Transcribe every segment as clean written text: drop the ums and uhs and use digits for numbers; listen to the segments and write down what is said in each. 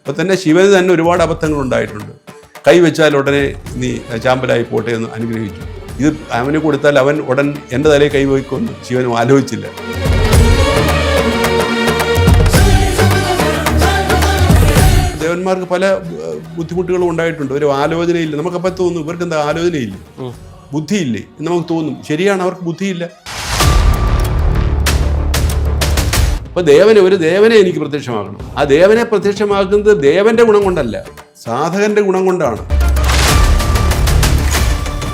അപ്പോൾ തന്നെ ശിവന് തന്നെ ഒരുപാട് അബദ്ധങ്ങൾ ഉണ്ടായിട്ടുണ്ട്. കൈവച്ചാൽ ഉടനെ നീ ചാമ്പലായി പോട്ടെ എന്ന് അനുഗ്രഹിച്ചു. ഇത് അവന് കൊടുത്താൽ അവൻ ഉടൻ എൻ്റെ തലയിൽ കൈവയ്ക്കുമെന്ന് ശിവനും ആലോചിച്ചില്ല. ദേവന്മാർക്ക് പല ബുദ്ധിമുട്ടുകളും ഉണ്ടായിട്ടുണ്ട്. ഒരു ആലോചനയില്ല. നമുക്കപ്പം തോന്നും ഇവർക്ക് എന്താ ആലോചനയില്ല, ബുദ്ധിയില്ലേ എന്ന് നമുക്ക് തോന്നും. ശരിയാണ്, അവർക്ക് ബുദ്ധിയില്ല. അപ്പോൾ ഒരു ദേവനെ എനിക്ക് പ്രത്യക്ഷമാക്കണം. ആ ദേവനെ പ്രത്യക്ഷമാക്കുന്നത് ദേവന്റെ ഗുണം കൊണ്ടല്ല, സാധകന്റെ ഗുണം കൊണ്ടാണ്.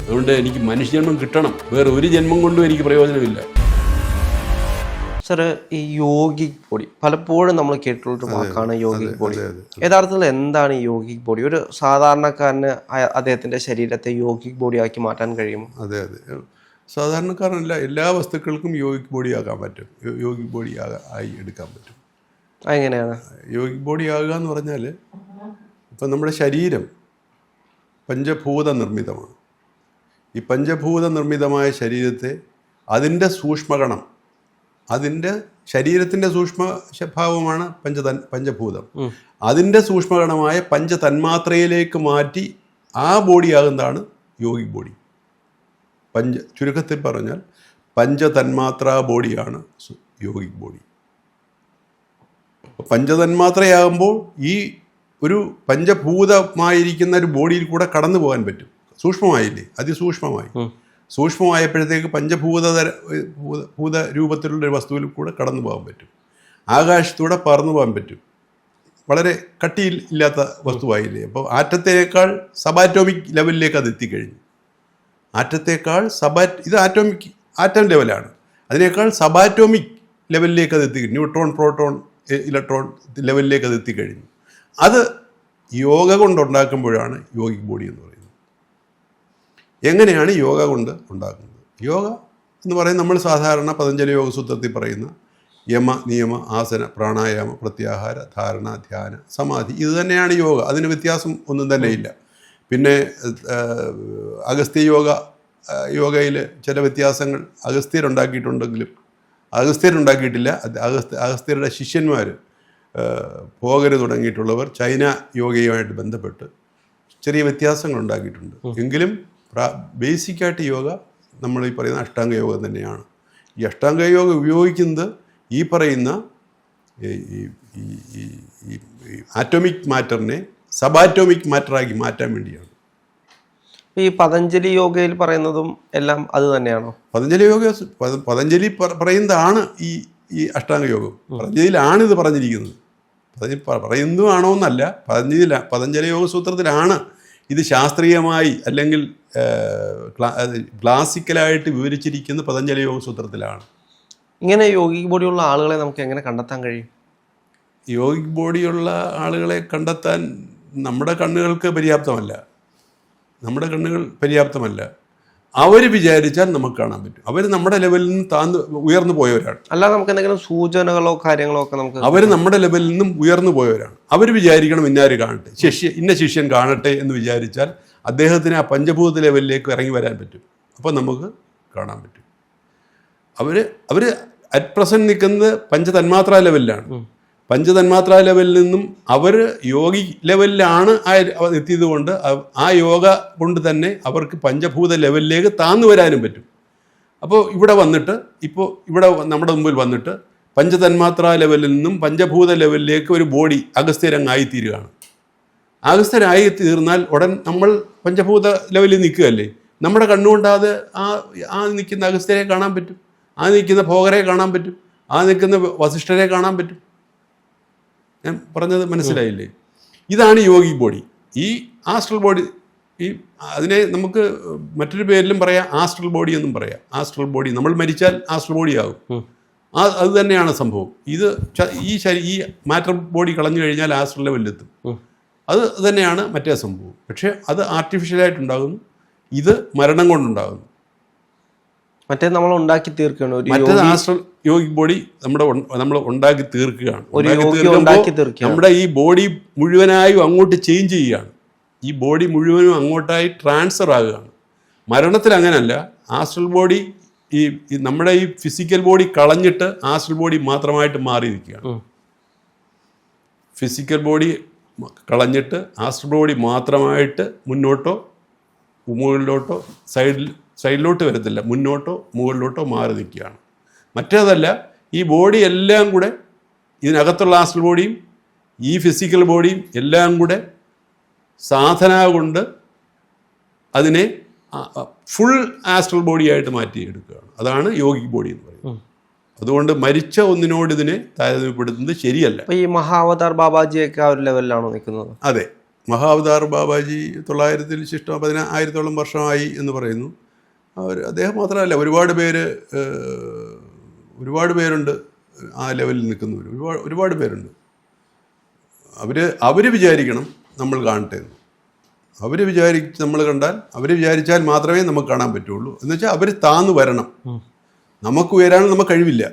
അതുകൊണ്ട് എനിക്ക് മനുഷ്യജന്മം കിട്ടണം, വേറെ ഒരു ജന്മം കൊണ്ടും എനിക്ക് പ്രയോജനമില്ല. സാർ, ഈ യോഗിക് ബോഡി പലപ്പോഴും നമ്മൾ കേട്ടിട്ടുള്ളൊരു വാക്കാണ് യോഗിക് ബോഡി. യഥാർത്ഥത്തിൽ എന്താണ് ഈ യോഗിക് ബോഡി? ഒരു സാധാരണക്കാരന് അദ്ദേഹത്തിന്റെ ശരീരത്തെ യോഗിക് ബോഡി ആക്കി മാറ്റാൻ കഴിയുമോ? അതെ, സാധാരണക്കാരനല്ല, എല്ലാ വസ്തുക്കൾക്കും യോഗിക് ബോഡി ആകാൻ പറ്റും, യോഗിക് ബോഡി ആയി എടുക്കാൻ പറ്റും. എങ്ങനെയാണ് യോഗിക് ബോഡി ആകുക എന്ന് പറഞ്ഞാൽ, ഇപ്പം നമ്മുടെ ശരീരം പഞ്ചഭൂത നിർമ്മിതമാണ്. ഈ പഞ്ചഭൂത നിർമ്മിതമായ ശരീരത്തെ അതിൻ്റെ സൂക്ഷ്മകണം, അതിൻ്റെ ശരീരത്തിൻ്റെ സൂക്ഷ്മഭാവമാണ് പഞ്ചഭൂതം, അതിൻ്റെ സൂക്ഷ്മകണമായ പഞ്ചതന്മാത്രയിലേക്ക് മാറ്റി ആ ബോഡിയാകുന്നതാണ് യോഗിക് ബോഡി. ചുരുക്കത്തിൽ പറഞ്ഞാൽ പഞ്ചതന്മാത്രാ ബോഡിയാണ് യോഗിക് ബോഡി. പഞ്ചതന്മാത്രയാകുമ്പോൾ ഈ ഒരു പഞ്ചഭൂതമായിരിക്കുന്ന ഒരു ബോഡിയിൽ കൂടെ കടന്നു പോകാൻ പറ്റും. സൂക്ഷ്മമായില്ലേ, സൂക്ഷ്മമായപ്പോഴത്തേക്ക് ഭൂത രൂപത്തിലുള്ളൊരു വസ്തുവിൽ കൂടെ കടന്നു പോകാൻ പറ്റും. ആകാശത്തൂടെ പറന്നു പോകാൻ പറ്റും. വളരെ കട്ടിയില്ലാത്ത വസ്തുവായില്ലേ. അപ്പോൾ ആറ്റത്തേക്കാൾ സബാറ്റോമിക് ലെവലിലേക്ക് അത് എത്തിക്കഴിഞ്ഞു. ആറ്റത്തേക്കാൾ ഇത് ആറ്റം ലെവലാണ്. അതിനേക്കാൾ സബാറ്റോമിക് ലെവലിലേക്ക് അത് എത്തിക്കഴിഞ്ഞു. ന്യൂട്രോൺ, പ്രോട്ടോൺ, ഇലക്ട്രോൺ ലെവലിലേക്ക് അത് എത്തിക്കഴിഞ്ഞു. അത് യോഗ കൊണ്ടുണ്ടാക്കുമ്പോഴാണ് യോഗിക് ബോഡി എന്ന് പറയുന്നത്. എങ്ങനെയാണ് യോഗ കൊണ്ട് ഉണ്ടാക്കുന്നത്? യോഗ എന്ന് പറയുന്നത് നമ്മൾ സാധാരണ പതഞ്ജലി യോഗ സൂത്രത്തിൽ പറയുന്ന യമ, നിയമ, ആസന, പ്രാണായാമ, പ്രത്യാഹാര, ധാരണ, ധ്യാന, സമാധി, ഇത് തന്നെയാണ് യോഗ. അതിന് വ്യത്യാസം ഒന്നും തന്നെ ഇല്ല. പിന്നെ അഗസ്ത്യ യോഗയിൽ ചില വ്യത്യാസങ്ങൾ അഗസ്ത്യരുണ്ടാക്കിയിട്ടില്ല. അഗസ്ത്യരുടെ ശിഷ്യന്മാർ ഭോഗര് തുടങ്ങിയിട്ടുള്ളവർ ചൈന യോഗയുമായിട്ട് ബന്ധപ്പെട്ട് ചെറിയ വ്യത്യാസങ്ങൾ ഉണ്ടാക്കിയിട്ടുണ്ട്. എങ്കിലും ബേസിക്കായിട്ട് യോഗ നമ്മൾ ഈ പറയുന്ന അഷ്ടാംഗ യോഗം തന്നെയാണ്. ഈ അഷ്ടാംഗ യോഗ ഉപയോഗിക്കുന്നത് ഈ പറയുന്ന ഈ ആറ്റോമിക് മാറ്ററിനെ സബാറ്റോമിക് മാറ്ററാക്കി മാറ്റാൻ വേണ്ടിയാണ്. ഈ പതഞ്ജലി യോഗയിൽ പറയുന്നതും എല്ലാം അത് തന്നെയാണോ? പതഞ്ജലി പറയുന്നതാണ് ഈ അഷ്ടാംഗ യോഗം. പതഞ്ജലിയിലാണ് ഇത് പറഞ്ഞിരിക്കുന്നത്. പറയുന്നതുമാണോ എന്നല്ല, പതഞ്ജലി യോഗ സൂത്രത്തിലാണ് ഇത് ശാസ്ത്രീയമായി അല്ലെങ്കിൽ ക്ലാസിക്കലായിട്ട് വിവരിച്ചിരിക്കുന്ന പതഞ്ജലി യോഗ സൂത്രത്തിലാണ്. ഇങ്ങനെ യോഗിക് ബോഡിയുള്ള ആളുകളെ നമുക്ക് എങ്ങനെ കണ്ടെത്താൻ കഴിയും? യോഗിക് ബോഡിയുള്ള ആളുകളെ കണ്ടെത്താൻ നമ്മുടെ കണ്ണുകൾക്ക് പര്യാപ്തമല്ല. അവർ വിചാരിച്ചാൽ നമുക്ക് കാണാൻ പറ്റും. അവർ നമ്മുടെ ലെവലിൽ നിന്ന് ഉയർന്നു പോയവരാണ്. അല്ലാതെ നമുക്ക് എന്തെങ്കിലും സൂചനകളോ കാര്യങ്ങളോ ഒക്കെ അവർ നമ്മുടെ ലെവലിൽ നിന്നും ഉയർന്നു പോയവരാണ്. അവർ വിചാരിക്കണം ഇന്നാര് കാണട്ടെ, ഇന്ന ശിഷ്യൻ കാണട്ടെ എന്ന് വിചാരിച്ചാൽ അദ്ദേഹത്തിന് ആ പഞ്ചഭൂത ലെവലിലേക്ക് ഇറങ്ങി വരാൻ പറ്റും. അപ്പോൾ നമുക്ക് കാണാൻ പറ്റും. അവർ അറ്റ് പ്രസന്റ് നിൽക്കുന്നത് പഞ്ചതന്മാത്രാ ലെവലിലാണ്. പഞ്ചതന്മാത്രാ ലെവലിൽ നിന്നും അവർ യോഗി ലെവലിലാണ് എത്തിയത് കൊണ്ട് ആ യോഗ കൊണ്ട് തന്നെ അവർക്ക് പഞ്ചഭൂത ലെവലിലേക്ക് താന്നു വരാനും പറ്റും. അപ്പോൾ ഇവിടെ നമ്മുടെ മുമ്പിൽ വന്നിട്ട് പഞ്ചതന്മാത്രാ ലെവലിൽ നിന്നും പഞ്ചഭൂത ലെവലിലേക്ക് ഒരു ബോഡി അഗസ്ത്യരങ്ങായി തീരുകയാണ്. അഗസ്ത്യരായി തീർന്നാൽ ഉടൻ നമ്മൾ പഞ്ചഭൂത ലെവലിൽ നിൽക്കുകയല്ലേ. നമ്മുടെ കണ്ണുകൊണ്ടാതെ ആ നിൽക്കുന്ന അഗസ്ത്യരെ കാണാൻ പറ്റും, ആ നിൽക്കുന്ന ഭോഗരെ കാണാൻ പറ്റും, ആ നിൽക്കുന്ന വസിഷ്ഠരെ കാണാൻ പറ്റും. ഞാൻ പറഞ്ഞത് മനസ്സിലായില്ലേ? ഇതാണ് യോഗിക് ബോഡി. ഈ ആസ്ട്രൽ ബോഡി, അതിനെ നമുക്ക് മറ്റൊരു പേരിലും പറയാം, ആസ്ട്രൽ ബോഡി എന്നും പറയാം. ആസ്ട്രൽ ബോഡി, നമ്മൾ മരിച്ചാൽ ആസ്ട്രൽ ബോഡി ആകും. അത് തന്നെയാണ് സംഭവം. ഈ മാറ്റർ ബോഡി കളഞ്ഞു കഴിഞ്ഞാൽ ആസ്ട്രൽ ലെവലിലെത്തും. അത് തന്നെയാണ് മറ്റേ സംഭവം. പക്ഷേ അത് ആർട്ടിഫിഷ്യലായിട്ടുണ്ടാകുന്നു, ഇത് മരണം കൊണ്ടുണ്ടാകുന്നു. മറ്റേത് നമ്മൾ ഉണ്ടാക്കി തീർക്കുകയാണ്. മറ്റേത് ആസ്ട്രൽ യോഗിക് ബോഡി നമ്മൾ ഉണ്ടാക്കി തീർക്കുകയാണ്. നമ്മുടെ ഈ ബോഡി മുഴുവനായും അങ്ങോട്ട് ചേഞ്ച് ചെയ്യുകയാണ്. ഈ ബോഡി മുഴുവനും അങ്ങോട്ടായി ട്രാൻസ്ഫർ ആകുകയാണ്. മരണത്തിൽ അങ്ങനല്ല. ആസ്ട്രൽ ബോഡി നമ്മുടെ ഈ ഫിസിക്കൽ ബോഡി കളഞ്ഞിട്ട് ആസ്ട്രൽ ബോഡി മാത്രമായിട്ട് മാറിയിരിക്കുകയാണ്. ഫിസിക്കൽ ബോഡി കളഞ്ഞിട്ട് ആസ്ട്രൽ ബോഡി മാത്രമായിട്ട് മുന്നോട്ടോ മുകളിലോട്ടോ സൈഡിലോട്ട് വരത്തില്ല, മുന്നോട്ടോ മുകളിലോട്ടോ മാറി നിൽക്കുകയാണ്. മറ്റേതല്ല, ഈ ബോഡി എല്ലാം കൂടെ, ഇതിനകത്തുള്ള ആസ്ട്രൽ ബോഡിയും ഈ ഫിസിക്കൽ ബോഡിയും എല്ലാം കൂടെ സാധന കൊണ്ട് അതിനെ ഫുൾ ആസ്ട്രൽ ബോഡിയായിട്ട് മാറ്റിയെടുക്കുകയാണ്. അതാണ് യോഗിക് ബോഡി എന്ന് പറയുന്നത്. അതുകൊണ്ട് മരിച്ച ഒന്നിനോട് ഇതിനെ താരതമ്യപ്പെടുത്തുന്നത് ശരിയല്ല. ഈ മഹാവതാർ ബാബാജിയൊക്കെ ആ ഒരു ലെവലിലാണോ നിൽക്കുന്നത്? അതെ, മഹാവതാർ ബാബാജി 900-ൽ ശിഷ്ടം 10,000-ഓളം വർഷമായി എന്ന് പറയുന്നു. അദ്ദേഹം മാത്രമല്ല, ഒരുപാട് പേരുണ്ട് ആ ലെവലിൽ നിൽക്കുന്നവർ, ഒരുപാട് പേരുണ്ട്. അവർ വിചാരിക്കണം നമ്മൾ കാണട്ടെ എന്ന്. നമ്മൾ കണ്ടാൽ, അവർ വിചാരിച്ചാൽ മാത്രമേ നമുക്ക് കാണാൻ പറ്റുള്ളൂ. എന്ന് വെച്ചാൽ അവർ താന്നു വരണം. നമുക്ക് ഉയരാൻ നമുക്ക് കഴിവില്ല.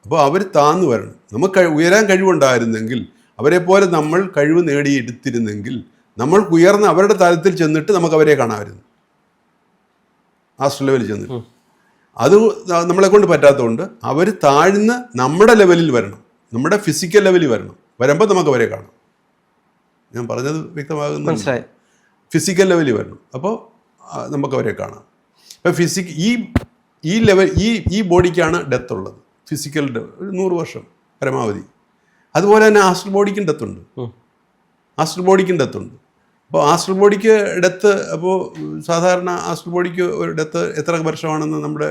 അപ്പോൾ അവർ താന്നു വരണം. നമുക്ക് ഉയരാൻ കഴിവുണ്ടായിരുന്നെങ്കിൽ, അവരെ പോലെ നമ്മൾ കഴിവ് നേടിയെടുത്തിരുന്നെങ്കിൽ, നമ്മൾക്ക് ഉയർന്ന അവരുടെ തലത്തിൽ ചെന്നിട്ട് നമുക്ക് അവരെ കാണാമായിരുന്നു, ആസ്ട്രൽ ലെവലിൽ ചെന്നിട്ട്. അത് നമ്മളെ കൊണ്ട് പറ്റാത്തതുകൊണ്ട് അവർ താഴ്ന്ന് നമ്മുടെ ലെവലിൽ വരണം, നമ്മുടെ ഫിസിക്കൽ ലെവലിൽ വരണം. വരുമ്പോൾ നമുക്ക് അവരെ കാണാം. ഞാൻ പറഞ്ഞത് വ്യക്തമാകുന്നു? മനസ്സിലായി. ഫിസിക്കൽ ലെവലിൽ വരണം, അപ്പോൾ നമുക്ക് അവരെ കാണാം. അപ്പോൾ ഈ ലെവൽ ഈ ബോഡിക്കാണ് ഡെത്ത് ഉള്ളത്, ഫിസിക്കൽ 100 വർഷം പരമാവധി. അതുപോലെ തന്നെ ആസ്ട്രൽ ബോഡിക്കും ഡെത്തുണ്ട്. അപ്പോൾ ആസ്ട്രൽ ബോഡിക്ക് ഡെത്ത്, അപ്പോൾ സാധാരണ ആസ്ട്രൽ ബോഡിക്ക് ഒരു ഡെത്ത് എത്ര വർഷമാണെന്ന് നമ്മുടെ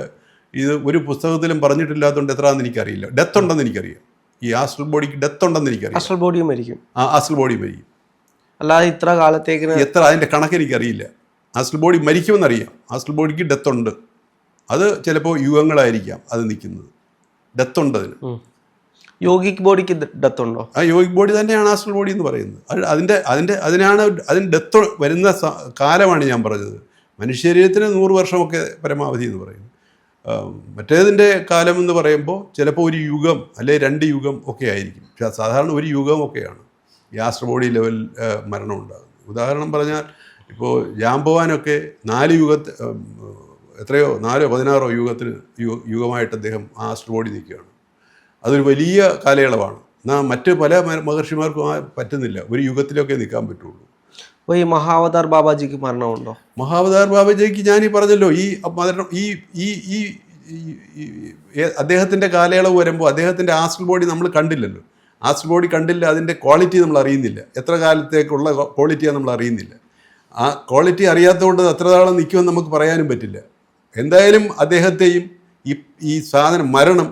ഒരു പുസ്തകത്തിലും പറഞ്ഞിട്ടില്ലാത്തതുകൊണ്ട് എത്രയാണെന്ന് എനിക്കറിയില്ല. ഡെത്ത് ഉണ്ടെന്ന് എനിക്കറിയാം. ഈ ആസ്ട്രൽ ബോഡിക്ക് ഡെത്ത് ഉണ്ടെന്ന് എനിക്കറിയാം. ആസ്ട്രൽ ബോഡി മരിക്കും. അല്ലാതെ ഇത്ര കാലത്തേക്ക് അതിൻ്റെ കണക്ക് എനിക്കറിയില്ല. ആസ്ട്രൽ ബോഡി മരിക്കുമെന്നറിയാം. ആസ്ട്രൽ ബോഡിക്ക് ഡെത്ത് ഉണ്ട്. അത് ചിലപ്പോൾ യുഗങ്ങളായിരിക്കാം അത് നിൽക്കുന്നത്. ഡെത്ത് ഉണ്ട് അതിന്. യോഗിക് ബോഡിക്ക് ഡെത്ത് ഉണ്ടോ? ആ യോഗിക് ബോഡി തന്നെയാണ് ആസ്ട്രൽ ബോഡി എന്ന് പറയുന്നത്. അതിന് ഡെത്ത് വരുന്ന കാലമാണ് ഞാൻ പറഞ്ഞത്. മനുഷ്യശരീരത്തിന് 100 വർഷമൊക്കെ പരമാവധി എന്ന് പറയുന്നു. മറ്റേതിൻ്റെ കാലം എന്ന് പറയുമ്പോൾ ചിലപ്പോൾ ഒരു യുഗം അല്ലെങ്കിൽ 2 യുഗം ഒക്കെ ആയിരിക്കും. പക്ഷേ സാധാരണ ഒരു യുഗം ഒക്കെയാണ് ഈ ആസ്ട്രൽ ബോഡി ലെവൽ മരണം ഉണ്ടാകുന്നത്. ഉദാഹരണം പറഞ്ഞാൽ, ഇപ്പോൾ ജാംബവാനൊക്കെ 4 എത്രയോ 4-16 യുഗമായിട്ട് അദ്ദേഹം ആസ്ട്രൽ ബോഡി നിൽക്കുകയാണ്. അതൊരു വലിയ കാലയളവാണ്. എന്നാൽ മറ്റ് പല മഹർഷിമാർക്കും പറ്റുന്നില്ല, ഒരു യുഗത്തിലൊക്കെ നിൽക്കാൻ പറ്റുള്ളൂ. അപ്പോൾ ഈ മഹാവതാർ ബാബാജിക്ക് മരണമുണ്ടോ? മഹാവതാർ ബാബാജിക്ക് ഞാനീ പറഞ്ഞല്ലോ, ഈ മരണം അദ്ദേഹത്തിൻ്റെ കാലയളവ് വരുമ്പോൾ അദ്ദേഹത്തിൻ്റെ ആസ്ട്രൽ ബോഡി നമ്മൾ കണ്ടില്ലല്ലോ. ആസ്ട്രൽ ബോഡി കണ്ടില്ല, അതിൻ്റെ ക്വാളിറ്റി നമ്മൾ അറിയുന്നില്ല. എത്ര കാലത്തേക്കുള്ള ക്വാളിറ്റിയാണ് നമ്മൾ അറിയുന്നില്ല. ആ ക്വാളിറ്റി അറിയാത്തതുകൊണ്ട് എത്ര നാളം നിൽക്കുമെന്ന് നമുക്ക് പറയാനും പറ്റില്ല. എന്തായാലും അദ്ദേഹത്തെയും ഈ സാധനം മരണം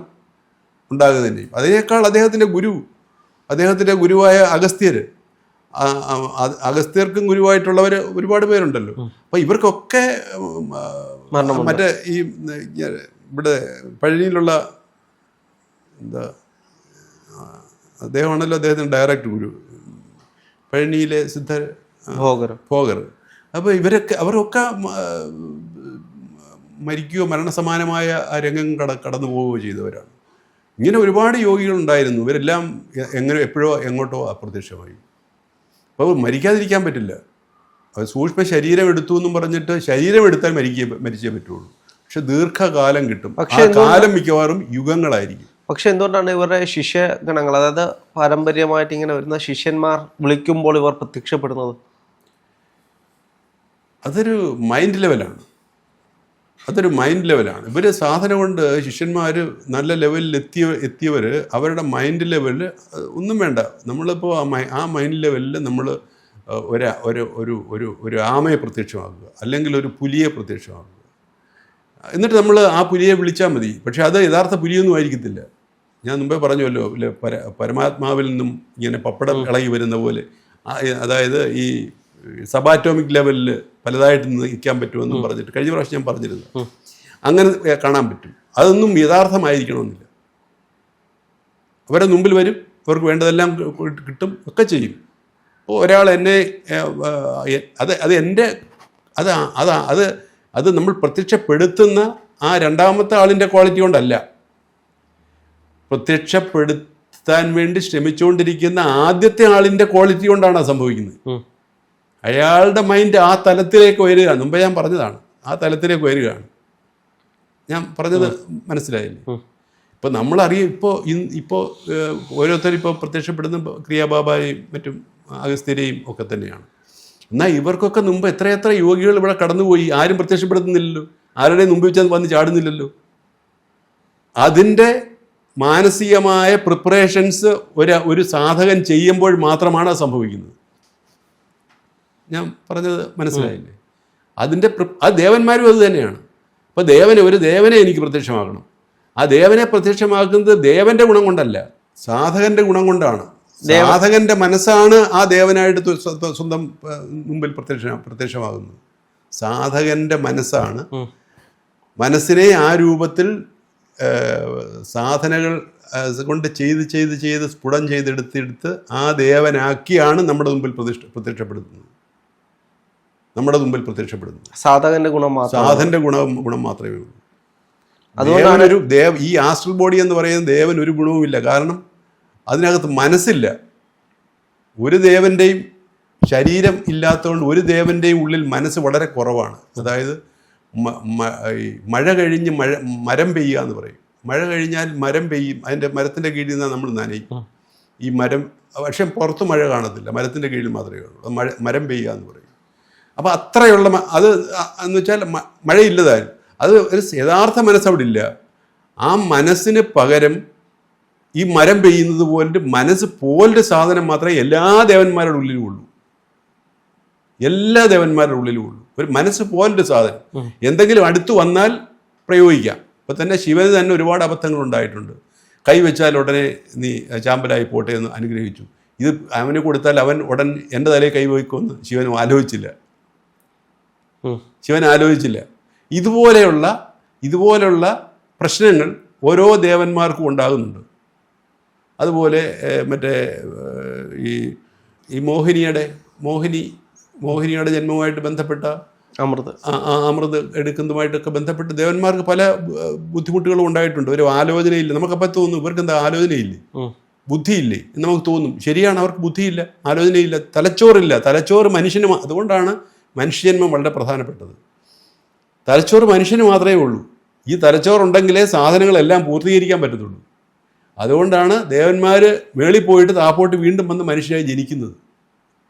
ഉണ്ടാകുക തന്നെയും. അതിനേക്കാൾ അദ്ദേഹത്തിൻ്റെ ഗുരുവായ അഗസ്ത്യർക്കും ഗുരുവായിട്ടുള്ളവർ ഒരുപാട് പേരുണ്ടല്ലോ. അപ്പോൾ ഇവർക്കൊക്കെ മറ്റേ ഈ ഇവിടെ പഴനിയിലുള്ള അദ്ദേഹമാണല്ലോ അദ്ദേഹത്തിന് ഡയറക്റ്റ് ഗുരു, പഴനിയിലെ സിദ്ധർ ഭോഗർ. അപ്പോൾ അവരൊക്കെ മരിക്കുകയോ മരണസമാനമായ ആ രംഗം കടന്നു പോവുകയോ ചെയ്തവരാണ്. ഇങ്ങനെ ഒരുപാട് യോഗികളുണ്ടായിരുന്നു. ഇവരെല്ലാം എപ്പോഴോ എങ്ങോട്ടോ അപ്രത്യക്ഷമായി. അപ്പോൾ മരിക്കാതിരിക്കാൻ പറ്റില്ല. അത് സൂക്ഷ്മ ശരീരം എടുത്തു എന്നും പറഞ്ഞിട്ട് ശരീരം എടുത്താൽ മരിച്ചേ പറ്റുള്ളൂ. പക്ഷെ ദീർഘകാലം കിട്ടും. പക്ഷേ കാലം മിക്കവാറും യുഗങ്ങളായിരിക്കും. പക്ഷെ എന്തുകൊണ്ടാണ് ഇവരുടെ ശിഷ്യഗണങ്ങൾ, അതായത് പാരമ്പര്യമായിട്ട് ഇങ്ങനെ വരുന്ന ശിഷ്യന്മാർ വിളിക്കുമ്പോൾ ഇവർ പ്രത്യക്ഷപ്പെടുന്നത്? അതൊരു മൈൻഡ് ലെവലാണ്. ഇവർ സാധന കൊണ്ട് ശിഷ്യന്മാർ നല്ല ലെവലിൽ എത്തിയവർ അവരുടെ മൈൻഡ് ലെവലിൽ ഒന്നും വേണ്ട. നമ്മളിപ്പോൾ ആ മൈൻഡ് ലെവലിൽ നമ്മൾ ഒരു ആമയെ പ്രത്യക്ഷമാക്കുക, അല്ലെങ്കിൽ ഒരു പുലിയെ പ്രത്യക്ഷമാക്കുക. എന്നിട്ട് നമ്മൾ ആ പുലിയെ വിളിച്ചാൽ മതി. പക്ഷെ അത് യഥാർത്ഥ പുലിയൊന്നും ആയിരിക്കത്തില്ല. ഞാൻ മുമ്പേ പറഞ്ഞുവല്ലോ, പരമാത്മാവിൽ നിന്നും ഇങ്ങനെ പപ്പടം ഇളകി വരുന്ന പോലെ, അതായത് ഈ സബാറ്റോമിക് ലെവലിൽ പലതായിട്ട് നിൽക്കാൻ പറ്റുമെന്നും പറഞ്ഞിട്ട് കഴിഞ്ഞ പ്രാവശ്യം ഞാൻ പറഞ്ഞിരുന്നു. അങ്ങനെ കാണാൻ പറ്റും. അതൊന്നും യഥാർത്ഥമായിരിക്കണമെന്നില്ല. അവരുടെ മുമ്പിൽ വരും, അവർക്ക് വേണ്ടതെല്ലാം കിട്ടും, ഒക്കെ ചെയ്യും. അപ്പോൾ ഒരാൾ എന്നെ അത് നമ്മൾ പ്രത്യക്ഷപ്പെടുത്തുന്ന ആ രണ്ടാമത്തെ ആളിൻ്റെ ക്വാളിറ്റി കൊണ്ടല്ല, പ്രത്യക്ഷപ്പെടുത്താൻ വേണ്ടി ശ്രമിച്ചുകൊണ്ടിരിക്കുന്ന ആദ്യത്തെ ആളിൻ്റെ ക്വാളിറ്റി കൊണ്ടാണ് അത് സംഭവിക്കുന്നത്. അയാളുടെ മൈൻഡ് ആ തലത്തിലേക്ക് വരികയാണ്. മുമ്പേ ഞാൻ പറഞ്ഞതാണ്, ആ തലത്തിലേക്ക് വരികയാണ്. ഞാൻ പറഞ്ഞത് മനസ്സിലായില്ലേ? ഇപ്പോൾ നമ്മളറിയും, ഇപ്പോൾ ഓരോരുത്തരും ഇപ്പോൾ പ്രത്യക്ഷപ്പെടുന്ന ക്രിയാബാബായും മറ്റും അഗസ്ത്യരെയും ഒക്കെ തന്നെയാണ്. എന്നാൽ ഇവർക്കൊക്കെ മുമ്പ് എത്രയെത്ര യോഗികൾ ഇവിടെ കടന്നുപോയി, ആരും പ്രത്യക്ഷപ്പെടുത്തുന്നില്ലല്ലോ, ആരുടെയും മുമ്പ് വെച്ചാൽ വന്ന് ചാടുന്നില്ലല്ലോ. അതിൻ്റെ മാനസികമായ പ്രിപ്പറേഷൻസ് ഒരു സാധകൻ ചെയ്യുമ്പോൾ മാത്രമാണ് അത് സംഭവിക്കുന്നത്. ഞാൻ പറഞ്ഞത് മനസ്സിലായില്ലേ? അതിൻ്റെ അത് ദേവന്മാരും അത് തന്നെയാണ്. അപ്പോൾ ഒരു ദേവനെ എനിക്ക് പ്രത്യക്ഷമാകണം. ആ ദേവനെ പ്രത്യക്ഷമാക്കുന്നത് ദേവന്റെ ഗുണം കൊണ്ടല്ല, സാധകന്റെ ഗുണം കൊണ്ടാണ്. സാധകന്റെ മനസ്സാണ് ആ ദേവനായിട്ട് സ്വന്തം മുമ്പിൽ പ്രത്യക്ഷമാകുന്നത്. സാധകന്റെ മനസ്സാണ്, മനസ്സിനെ ആ രൂപത്തിൽ സാധനകൾ കൊണ്ട് ചെയ്ത് സ്ഫുടം ചെയ്തെടുത്ത് ആ ദേവനാക്കിയാണ് നമ്മുടെ മുമ്പിൽ പ്രത്യക്ഷപ്പെടുത്തുന്നത്. സാധകന്റെ ഗുണം മാത്രമേ ഉള്ളൂ. ദേവനൊരു ഈ ആസ്ട്രൽ ബോഡി എന്ന് പറയുന്നത് ദേവൻ ഒരു ഗുണവുമില്ല. കാരണം അതിനകത്ത് മനസ്സില്ല. ഒരു ദേവന്റെയും ശരീരം ഇല്ലാത്തതുകൊണ്ട് ഒരു ദേവന്റെയും ഉള്ളിൽ മനസ്സ് വളരെ കുറവാണ്. അതായത് മഴ കഴിഞ്ഞ് മരം പെയ്യുക എന്ന് പറയും. മഴ കഴിഞ്ഞാൽ മരം പെയ്യും, അതിൻ്റെ മരത്തിൻ്റെ കീഴിൽ നിന്നാൽ നമ്മൾ നനയും. ഈ മരം പക്ഷെ പുറത്ത് മഴ കാണത്തില്ല, മരത്തിൻ്റെ കീഴിൽ മാത്രമേ കാണൂ. മരം പെയ്യുക എന്ന് പറയും. അപ്പോൾ അത്രയുള്ള അത് എന്ന് വെച്ചാൽ മഴയില്ലതായാലും അത് ഒരു യഥാർത്ഥ മനസ്സവിടെ ഇല്ല. ആ മനസ്സിന് പകരം ഈ മരം പെയ്യുന്നത് പോലെ മനസ്സ് പോലൊരു സാധനം മാത്രമേ എല്ലാ ദേവന്മാരുടെ ഉള്ളിലും ഉള്ളൂ. ഒരു മനസ്സ് പോലൊരു സാധനം എന്തെങ്കിലും അടുത്ത് വന്നാൽ പ്രയോഗിക്കാം. ഇപ്പം തന്നെ ശിവന് തന്നെ ഒരുപാട് അബദ്ധങ്ങൾ ഉണ്ടായിട്ടുണ്ട്. കൈവച്ചാൽ ഉടനെ നീ ചാമ്പലായി പോട്ടെ എന്ന് അനുഗ്രഹിച്ചു. ഇത് അവന് കൊടുത്താൽ അവൻ ഉടൻ എൻ്റെ തലയിൽ കൈവയ്ക്കുമെന്ന് ശിവൻ ആലോചിച്ചില്ല. ഇതുപോലെയുള്ള പ്രശ്നങ്ങൾ ഓരോ ദേവന്മാർക്കും ഉണ്ടാകുന്നുണ്ട്. അതുപോലെ മറ്റേ ഈ മോഹിനിയുടെ ജന്മവുമായിട്ട് ബന്ധപ്പെട്ട അമൃത് എടുക്കുന്നതുമായിട്ടൊക്കെ ബന്ധപ്പെട്ട് ദേവന്മാർക്ക് പല ബുദ്ധിമുട്ടുകളും ഉണ്ടായിട്ടുണ്ട്. ഒരു ആലോചനയില്ല. നമുക്കപ്പം തോന്നും ഇവർക്ക് എന്താ ആലോചനയില്ലേ, ബുദ്ധിയില്ലേ എന്ന് നമുക്ക് തോന്നും. ശരിയാണ്, അവർക്ക് ബുദ്ധിയില്ല, ആലോചനയില്ല, തലച്ചോറില്ല. തലച്ചോറ് മനുഷ്യന്, അതുകൊണ്ടാണ് മനുഷ്യജന്മം വളരെ പ്രധാനപ്പെട്ടത്. തലച്ചോറ് മനുഷ്യന് മാത്രമേ ഉള്ളൂ. ഈ തലച്ചോറുണ്ടെങ്കിലേ സാധനങ്ങളെല്ലാം പൂർത്തീകരിക്കാൻ പറ്റത്തുള്ളൂ. അതുകൊണ്ടാണ് ദേവന്മാർ മേളിൽ പോയിട്ട് താപ്പോട്ട് വീണ്ടും വന്ന് മനുഷ്യരായി ജനിക്കുന്നത്.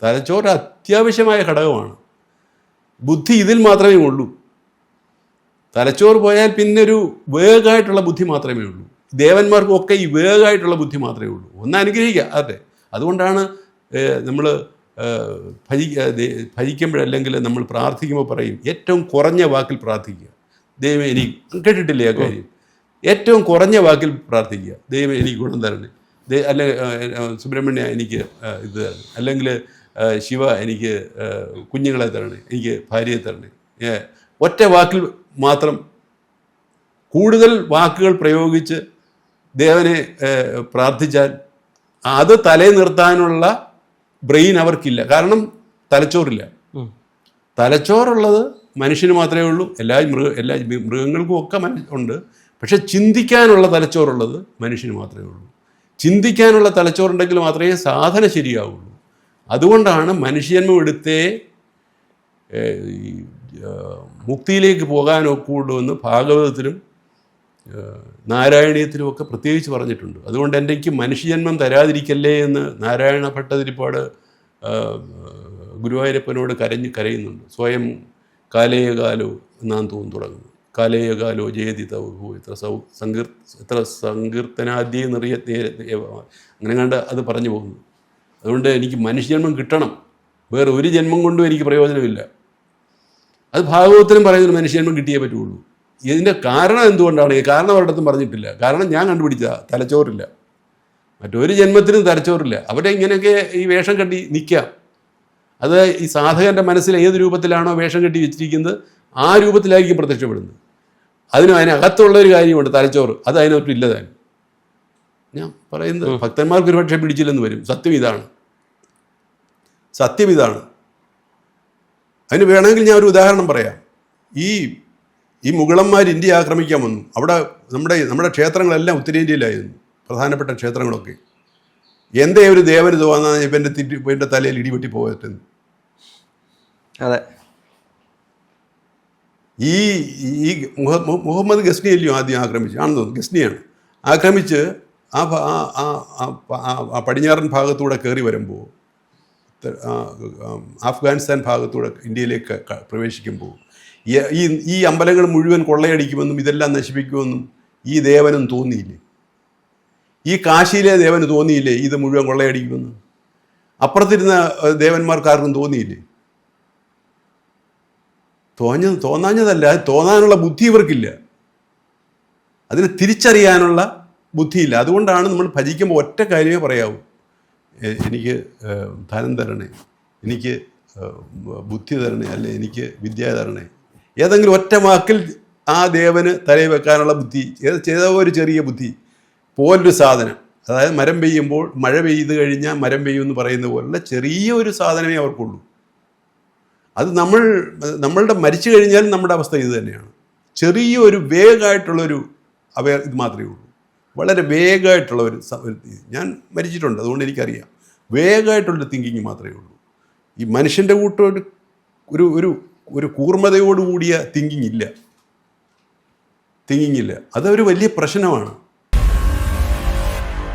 തലച്ചോറ് അത്യാവശ്യമായ ഘടകമാണ്. ബുദ്ധി ഇതിൽ മാത്രമേ ഉള്ളൂ. തലച്ചോറ് പോയാൽ പിന്നെ ഒരു വേഗമായിട്ടുള്ള ബുദ്ധി മാത്രമേ ഉള്ളൂ. ദേവന്മാർക്കൊക്കെ ഈ വേഗമായിട്ടുള്ള ബുദ്ധി മാത്രമേ ഉള്ളൂ. ഒന്ന് അനുഗ്രഹിക്കുക. അതെ, അതുകൊണ്ടാണ് നമ്മൾ ഭജിക്കുമ്പോഴല്ലെങ്കിൽ നമ്മൾ പ്രാർത്ഥിക്കുമ്പോൾ പറയും ഏറ്റവും കുറഞ്ഞ വാക്കിൽ പ്രാർത്ഥിക്കുക. ദൈവം എനിക്ക് കേട്ടിട്ടില്ലേ ആ കാര്യം? ഏറ്റവും കുറഞ്ഞ വാക്കിൽ പ്രാർത്ഥിക്കുക. ദൈവം എനിക്ക് ഗുണം തരണേ, അല്ലെങ്കിൽ സുബ്രഹ്മണ്യ എനിക്ക് ഇത് തരണേ, അല്ലെങ്കിൽ ശിവ എനിക്ക് കുഞ്ഞുങ്ങളെ തരണേ, എനിക്ക് ഭാര്യയെ തരണേ. ഒറ്റ വാക്കിൽ മാത്രം കൂടുതൽ വാക്കുകൾ പ്രയോഗിച്ച് ദേവനെ പ്രാർത്ഥിച്ചാൽ അത് തലേ നിർത്താനുള്ള ബ്രെയിൻ അവർക്കില്ല. കാരണം തലച്ചോറില്ല. തലച്ചോറുള്ളത് മനുഷ്യന് മാത്രമേ ഉള്ളൂ. എല്ലാ മൃഗങ്ങൾക്കും ഒക്കെ ഉണ്ട്. പക്ഷെ ചിന്തിക്കാനുള്ള തലച്ചോറുള്ളത് മനുഷ്യന് മാത്രമേ ഉള്ളൂ. ചിന്തിക്കാനുള്ള തലച്ചോറുണ്ടെങ്കിൽ മാത്രമേ സാധന ശരിയാവുള്ളൂ. അതുകൊണ്ടാണ് മനുഷ്യജന്മം എടുത്തേ മുക്തിയിലേക്ക് പോകാനൊക്കുള്ളൂ എന്ന് ഭാഗവതത്തിലും നാരായണീയത്തിലും ഒക്കെ പ്രത്യേകിച്ച് പറഞ്ഞിട്ടുണ്ട്. അതുകൊണ്ട് എനിക്ക് മനുഷ്യജന്മം തരാതിരിക്കല്ലേ എന്ന് നാരായണ ഭട്ടതിരിപ്പാട് ഗുരുവായൂരപ്പനോട് കരയുന്നുണ്ട്. സ്വയം കാലേയകാലോ എന്നാണ് തുടങ്ങുന്നത്. കാലേയകാലോ ജയതി തവു എത്ര സങ്കീർത്തനാദ്യ നിറിയ അങ്ങനെ കണ്ട് അത് പറഞ്ഞു പോകുന്നു. അതുകൊണ്ട് എനിക്ക് മനുഷ്യജന്മം കിട്ടണം, വേറെ ഒരു ജന്മം കൊണ്ടും എനിക്ക് പ്രയോജനമില്ല. അത് ഭാഗവതത്തിലും പറയുന്നത് മനുഷ്യജന്മം കിട്ടിയേ പറ്റുള്ളൂ. ഇതിൻ്റെ കാരണം എന്തുകൊണ്ടാണ്? ഈ കാരണം ഒരിടത്തും പറഞ്ഞിട്ടില്ല. കാരണം ഞാൻ കണ്ടുപിടിച്ചതാ, തലച്ചോറില്ല. മറ്റൊരു ജന്മത്തിനും തലച്ചോറില്ല. അവിടെ ഇങ്ങനെയൊക്കെ ഈ വേഷം കെട്ടി നിൽക്കാം. അത് ഈ സാധകൻ്റെ മനസ്സിൽ ഏത് രൂപത്തിലാണോ വേഷം കെട്ടി വെച്ചിരിക്കുന്നത് ആ രൂപത്തിലായിരിക്കും പ്രത്യക്ഷപ്പെടുന്നത്. അതിനകത്തുള്ളൊരു കാര്യമുണ്ട്, തലച്ചോറ്. അത് അതിനൊട്ടും ഇല്ലതാനും. ഞാൻ പറയുന്നത് ഭക്തന്മാർക്ക് ഒരുപക്ഷെ പിടിച്ചില്ലെന്ന് വരും. സത്യം ഇതാണ്. അതിന് വേണമെങ്കിൽ ഞാൻ ഒരു ഉദാഹരണം പറയാം. ഈ മുഗളന്മാർ ഇന്ത്യ ആക്രമിക്കാൻ വന്നു. അവിടെ നമ്മുടെ ക്ഷേത്രങ്ങളെല്ലാം ഉത്തരേന്ത്യയിലായിരുന്നു, പ്രധാനപ്പെട്ട ക്ഷേത്രങ്ങളൊക്കെ. എന്തേ ഒരു ദേവന് തോന്നാൻ ഇവൻ്റെ തലയിൽ ഇടിവെട്ടി പോകട്ടെന്ന്. അതെ, ഈ മുഹമ്മദ് ഗസ്നിയല്ലയോ ആദ്യം ആക്രമിച്ചു? ആണെന്ന് തോന്നുന്നു, ഗസ്നിയാണ്. ആക്രമിച്ച് ആ പടിഞ്ഞാറൻ ഭാഗത്തൂടെ കയറി വരുമ്പോൾ അഫ്ഗാനിസ്ഥാൻ ഭാഗത്തൂടെ ഇന്ത്യയിലേക്ക് പ്രവേശിക്കുമ്പോൾ ഈ അമ്പലങ്ങൾ മുഴുവൻ കൊള്ളയടിക്കുമെന്നും ഇതെല്ലാം നശിപ്പിക്കുമെന്നും ഈ ദേവനും തോന്നിയില്ലേ? ഈ കാശിയിലെ ദേവന് തോന്നിയില്ലേ ഇത് മുഴുവൻ കൊള്ളയടിക്കുമെന്ന്? അപ്പുറത്തിരുന്ന ദേവന്മാർക്കാർക്കും തോന്നിയില്ലേ? തോന്നാഞ്ഞതല്ല, തോന്നാനുള്ള ബുദ്ധി ഇവർക്കില്ല, അതിനെ തിരിച്ചറിയാനുള്ള ബുദ്ധിയില്ല. അതുകൊണ്ടാണ് നമ്മൾ ഭജിക്കുമ്പോൾ ഒറ്റ കാര്യമേ പറയാവൂ, എനിക്ക് ധനം തരണേ, എനിക്ക് ബുദ്ധി തരണേ, അല്ലെ എനിക്ക് വിദ്യ തരണേ. ഏതെങ്കിലും ഒറ്റ വാക്കിൽ ആ ദേവന് തലയിൽ വെക്കാനുള്ള ബുദ്ധി, ചെയ്ത ഒരു ചെറിയ ബുദ്ധി പോലൊരു സാധനം, അതായത് മരം പെയ്യുമ്പോൾ മഴ പെയ്ത് കഴിഞ്ഞാൽ മരം പെയ്യുമെന്ന് പറയുന്ന പോലുള്ള ചെറിയ ഒരു സാധനമേ അവർക്കുള്ളൂ. അത് നമ്മളുടെ മരിച്ചു കഴിഞ്ഞാൽ നമ്മുടെ അവസ്ഥ ഇത് തന്നെയാണ്. ചെറിയൊരു വേഗമായിട്ടുള്ളൊരു ഇത് മാത്രമേ ഉള്ളൂ, വളരെ വേഗമായിട്ടുള്ള ഒരു ഞാൻ മരിച്ചിട്ടുണ്ട്, അതുകൊണ്ട് എനിക്കറിയാം. വേഗമായിട്ടുള്ളൊരു തിങ്കിങ് മാത്രമേ ഉള്ളൂ. ഈ മനുഷ്യൻ്റെ കൂട്ടം ഒരു കൂർമ്മതയോടുകൂടിയ തിങ്കിങ് ഇല്ല. അതൊരു വലിയ പ്രശ്നമാണ്.